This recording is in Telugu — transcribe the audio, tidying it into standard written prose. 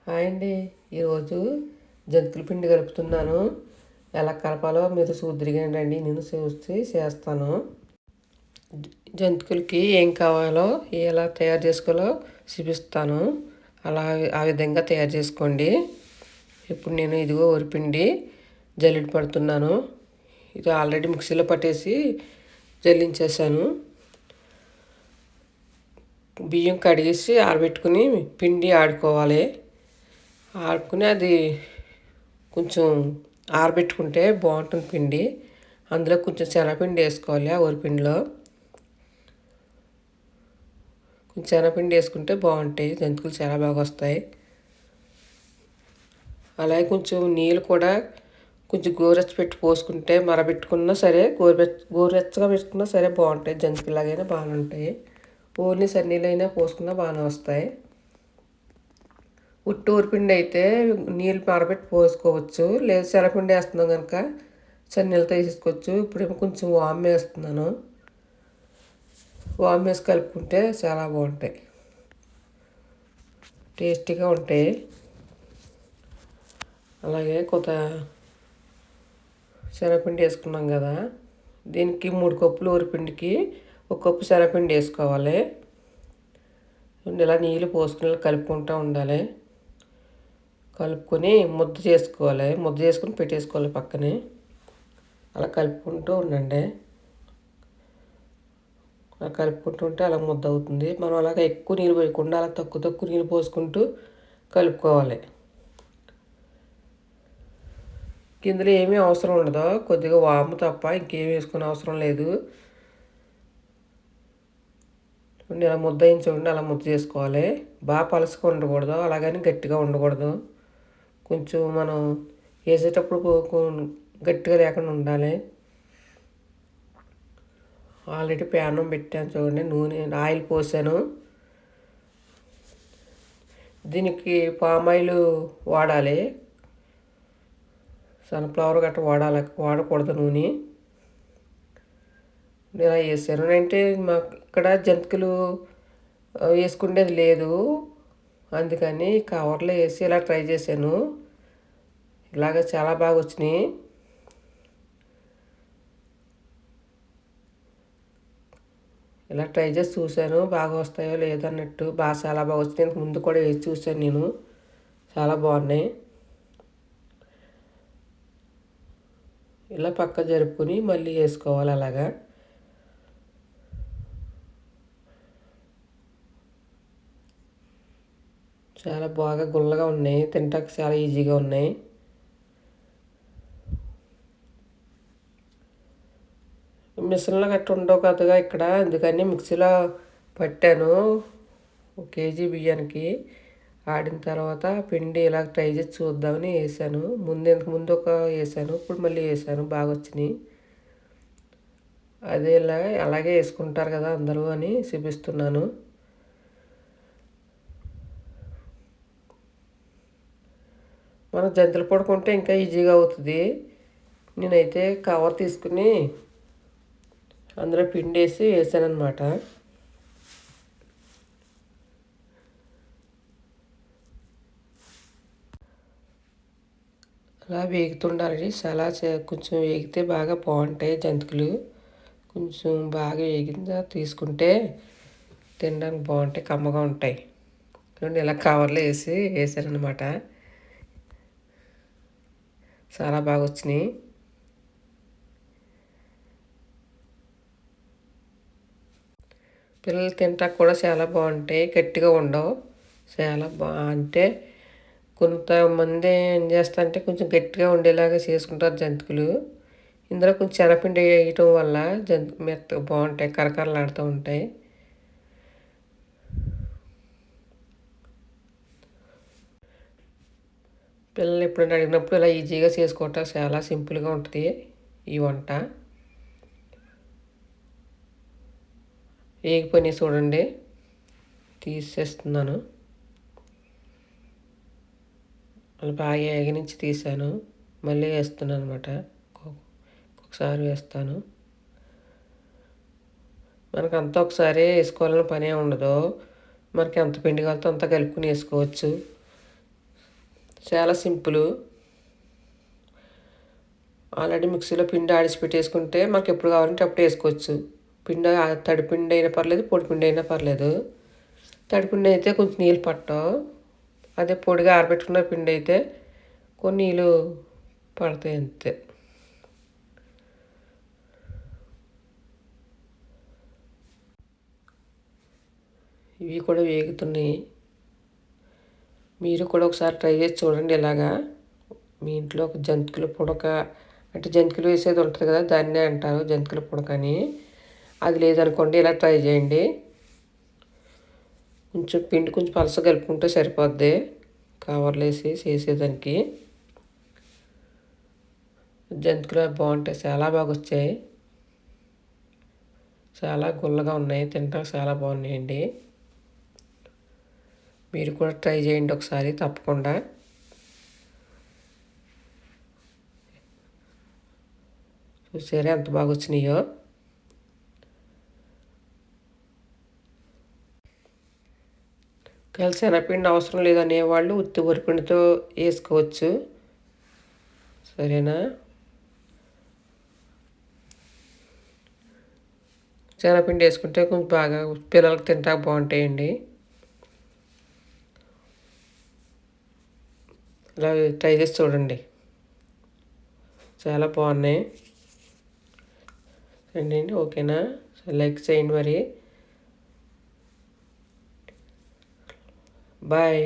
హాయ్ అండి. ఈరోజు జంతికల పిండి కలుపుతున్నాను. ఎలా కలపాలో మీరు చూద్దురుగానండి. నేను చూసి చేస్తాను. జంతికలకి ఏం కావాలో ఎలా తయారు చేసుకోవాలో చూపిస్తాను. ఆ విధంగా తయారు చేసుకోండి. ఇప్పుడు నేను ఇదిగో వరిపిండి జల్లెడ పడుతున్నాను. ఇది ఆల్రెడీ మిక్సీలో పట్టేసి జల్లించేసాను. బియ్యం కడిగేసి ఆరబెట్టుకుని పిండి ఆడుకోవాలి. ఆడుకుని అది కొంచెం ఆరబెట్టుకుంటే బాగుంటుంది పిండి. అందులో కొంచెం శనగపిండి వేసుకోవాలి. ఆ వరిపిండిలో కొంచెం శనగపిండి వేసుకుంటే బాగుంటాయి. జంతికలు చాలా బాగా వస్తాయి. అలాగే కొంచెం నీళ్ళు కూడా కొంచెం గోరెచ్చ పెట్టి పోసుకుంటే మరబెట్టుకున్నా సరే గోరెచ్చగా పెట్టుకున్నా సరే బాగుంటాయి. జంతికలాగైనా బాగానే ఉంటాయి. ఓన్లీ సన్నీళ్ళైనా పోసుకున్నా బాగానే వస్తాయి. ఉట్టు ఊరిపిండి అయితే నీళ్ళు మరబెట్టి పోసుకోవచ్చు. లేదు శనగపిండి వేస్తున్నాం కనుక చన్నీళ్ళతో వేసేసుకోవచ్చు. ఇప్పుడేమో కొంచెం వామ్ వేస్తున్నాను. వామ్ వేసి కలుపుకుంటే చాలా బాగుంటాయి, టేస్టీగా ఉంటాయి. అలాగే కొంత శనగపిండి వేసుకున్నాం కదా, దీనికి 3 కప్పులు ఊరిపిండికి 1 కప్పు శనగపిండి వేసుకోవాలి. ఇలా నీళ్ళు పోసుకుని కలుపుకుంటూ ఉండాలి. కలుపుకొని ముద్ద చేసుకోవాలి. ముద్ద చేసుకుని పెట్టేసుకోవాలి పక్కనే. అలా కలుపుకుంటూ ఉండండి. అలా కలుపుకుంటూ ఉంటే అలా ముద్ద అవుతుంది. మనం అలాగే ఎక్కువ నీళ్ళు పోయకుండా అలా తక్కువ నీళ్ళు పోసుకుంటూ కలుపుకోవాలి. ఇందులో ఏమీ అవసరం ఉండదు, కొద్దిగా వాము తప్ప ఇంకేం వేసుకునే అవసరం లేదు. ఇలా ముద్ద అయిన చూడండి, అలా ముద్ద చేసుకోవాలి. బాగా పలుసుగా ఉండకూడదు, అలాగని గట్టిగా ఉండకూడదు. కొంచెం మనం వేసేటప్పుడు గట్టిగా లేకుండా ఉండాలి. ఆల్రెడీ ప్యానం పెట్టాను చూడండి, నూనె ఆయిల్ పోసాను. దీనికి పామాయిల్ వాడాలి. సన్ఫ్లవర్ గట్రా వాడకూడదు నూనె. ఇలా వేసాను అంటే మాకు ఇక్కడ జంతికలు వేసుకునేది లేదు, అందుకని కవర్లో వేసి ఇలా ట్రై చేశాను. ఇలాగ చాలా బాగా వచ్చినాయి. ఇలా ట్రై చేసి చూశాను, బాగా వస్తాయో లేదో అన్నట్టు. చాలా బాగా వచ్చినాయి. ముందు కూడా వేసి చూశాను నేను, చాలా బాగున్నాయి. ఇలా పక్క జరుపుకొని మళ్ళీ వేసుకోవాలి. అలాగా చాలా బాగా గుల్లగా ఉన్నాయి, తింటానికి చాలా ఈజీగా ఉన్నాయి. మిషన్లో గట్ట ఉండవు కదగా ఇక్కడ, అందుకని మిక్సీలో పట్టాను. 1 కేజీ బియ్యానికి. ఆడిన తర్వాత పిండి ఇలా ట్రై చేసి చూద్దామని వేసాను. ఇంతకు ముందు వేసాను, ఇప్పుడు మళ్ళీ వేసాను. బాగా వచ్చినాయి. అదే అలాగే వేసుకుంటారు కదా అందరూ అని చూపిస్తున్నాను. మనం జంతికలు పడుకుంటే ఇంకా ఈజీగా అవుతుంది. నేనైతే కవర్ తీసుకుని అందులో పిండి వేసాను అనమాట. అలా వేగుతుండాలి. చాలా కొంచెం వేగితే బాగా బాగుంటాయి జంతికలు. కొంచెం బాగా వేగిందా తీసుకుంటే తినడానికి బాగుంటాయి, కమ్మగా ఉంటాయి. చూడండి, ఇలా కవర్లో వేసానమాట. చాలా బాగా వచ్చినాయి. పిల్లలు తింటాక కూడా చాలా బాగుంటాయి, గట్టిగా ఉండవు. చాలా అంటే కొంతమంది ఏం చేస్తారంటే కొంచెం గట్టిగా ఉండేలాగా చేసుకుంటారు జంతికలు. ఇందులో కొంచెం శనగపిండి వేయటం వల్ల మెత్తగా బాగుంటాయి, కరకరలాడుతూ ఉంటాయి. పిల్లలు ఎప్పుడైనా అడిగినప్పుడు ఇలా ఈజీగా చేసుకోవటం చాలా సింపుల్గా ఉంటుంది ఈ వంట. వేగిపోయినాయి చూడండి, తీసేస్తున్నాను. అలా బాగా వేగి నుంచి తీసాను, మళ్ళీ వేస్తున్నాను అనమాట. ఒకసారి వేస్తాను. మనకు అంతా ఒకసారి వేసుకోవాలని పనే ఉండదు. మనకి ఎంత పిండి కావాలో అంత కలుపుకుని వేసుకోవచ్చు. చాలా సింపుల్. ఆల్రెడీ మిక్సీలో పిండి ఆడిసి పెట్టేసుకుంటే మనకు ఎప్పుడు కావాలంటే అప్పుడు వేసుకోవచ్చు. పిండి తడి పిండి అయినా పర్లేదు, పొడి పిండి అయినా పర్లేదు. తడి పిండి అయితే కొంచెం నీళ్ళు పట్టవు. అదే పొడిగా ఆరబెట్టుకున్న పిండి అయితే కొన్ని నీళ్ళు పడతాయి అంతే. ఇవి కూడా వేగుతున్నాయి. మీరు కూడా ఒకసారి ట్రై చేసి చూడండి ఇలాగా. మీ ఇంట్లో ఒక జంతికల పుడక అంటే జంతికలు వేసేది ఉంటుంది కదా, దాన్నే అంటారు జంతికల పుడక అని. అది లేదనుకోండి ఇలా ట్రై చేయండి. కొంచెం పిండి కొంచెం పలస కలుపుకుంటే సరిపోద్ది కవర్లు వేసి చేసేదానికి. జంతికలు బాగుంటాయి, చాలా బాగా వచ్చాయి. చాలా గుల్లగా ఉన్నాయి, తింటానికి చాలా బాగున్నాయండి. మీరు కూడా ట్రై చేయండి ఒకసారి తప్పకుండా. చూసారా ఎంత బాగా వచ్చినాయో. కలిసి శనగపిండి అవసరం లేదనే వాళ్ళు ఉత్తి వరిపిండితో వేసుకోవచ్చు. సరేనా? శనగపిండి వేసుకుంటే కొంచెం బాగా పిల్లలకి తింటా బాగుంటాయండి. ఇలా ట్రై చేసి చూడండి, చాలా బాగున్నాయి అండి. ఓకేనా? లైక్ చేయండి మరి. బాయ్.